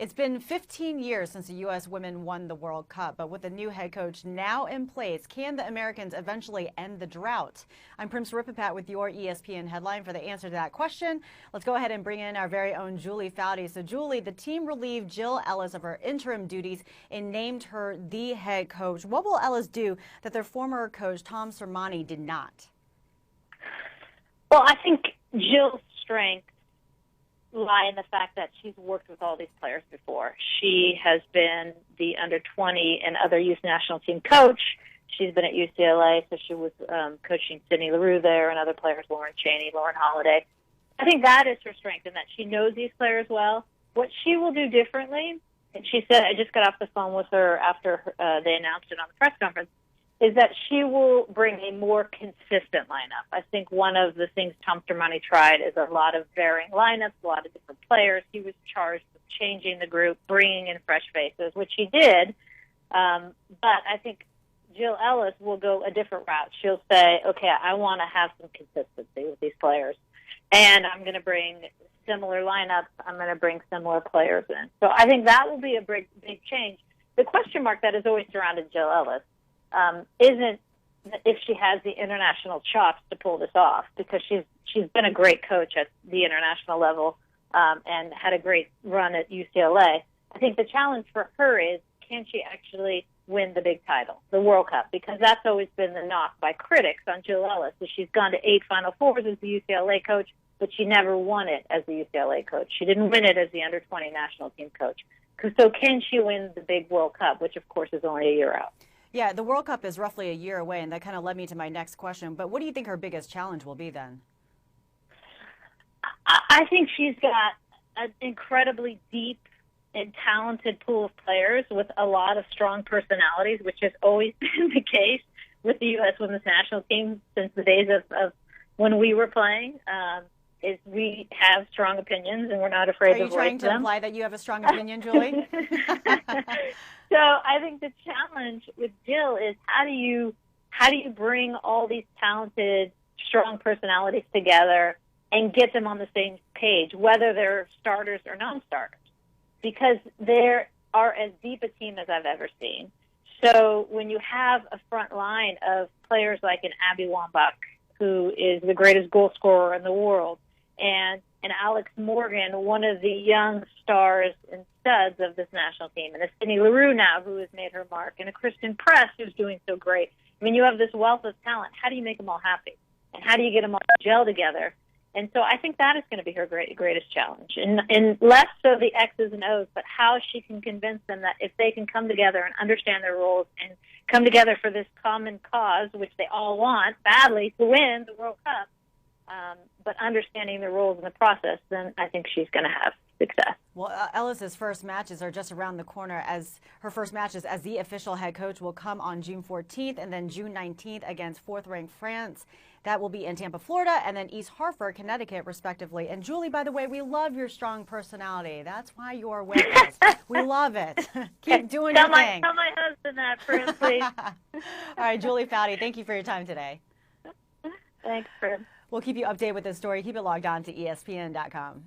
It's been 15 years since the U.S. women won the World Cup, but with the new head coach now in place, can the Americans eventually end the drought? I'm Prim Sripapat with your ESPN headline. For the answer to that question, let's go ahead and bring in our very own Julie Foudy. So, Julie, the team relieved Jill Ellis of her interim duties and named her the head coach. What will Ellis do that their former coach, Tom Sermanni, did not? Well, I think Jill's strength lie in the fact that she's worked with all these players before. She has been the under-20 and other youth national team coach. She's been at UCLA, so she was coaching Sydney Leroux there and other players, Lauren Cheney, Lauren Holiday. I think that is her strength in that she knows these players well. What she will do differently, and she said, I just got off the phone with her after they announced it on the press conference, is that she will bring a more consistent lineup. I think one of the things Tom Sermanni tried is a lot of varying lineups, a lot of different players. He was charged with changing the group, bringing in fresh faces, which he did. But I think Jill Ellis will go a different route. She'll say, okay, I want to have some consistency with these players, and I'm going to bring similar lineups. I'm going to bring similar players in. So I think that will be a big change. The question mark that has always surrounded Jill Ellis isn't if she has the international chops to pull this off, because she's been a great coach at the international level and had a great run at UCLA. I think the challenge for her is, can she actually win the big title, the World Cup? Because that's always been the knock by critics on Jill Ellis. So she's gone to 8 Final Fours as the UCLA coach, but she never won it as the UCLA coach. She didn't win it as the under-20 national team coach. So can she win the big World Cup, which of course is only a year out? Yeah, the World Cup is roughly a year away, and that kind of led me to my next question. But what do you think her biggest challenge will be then? I think she's got an incredibly deep and talented pool of players with a lot of strong personalities, which has always been the case with the U.S. women's national team since the days of when we were playing. Is we have strong opinions, and we're not afraid to voice them. Are you trying to imply that you have a strong opinion, Julie? So I think the challenge with Jill is how do you bring all these talented, strong personalities together and get them on the same page, whether they're starters or non-starters, because they are as deep a team as I've ever seen. So when you have a front line of players like an Abby Wambach, who is the greatest goal scorer in the world, and Alex Morgan, one of the young stars and studs of this national team, and a Sydney Leroux now who has made her mark, and a Kristen Press who's doing so great. I mean, you have this wealth of talent. How do you make them all happy? And how do you get them all to gel together? And so I think that is going to be her greatest challenge. And less so the X's and O's, but how she can convince them that if they can come together and understand their roles and come together for this common cause, which they all want badly, to win the World Cup, but understanding the roles in the process, then I think she's going to have success. Well, Ellis's first matches are just around the corner, as her first matches as the official head coach will come on June 14th and then June 19th against fourth-ranked France. That will be in Tampa, Florida, and then East Hartford, Connecticut, respectively. And Julie, by the way, we love your strong personality. That's why you're with us. We love it. Keep doing your thing. Tell my husband that, Prim, please. All right, Julie Foudy, thank you for your time today. Thanks, Prim. We'll keep you updated with this story. Keep it logged on to ESPN.com.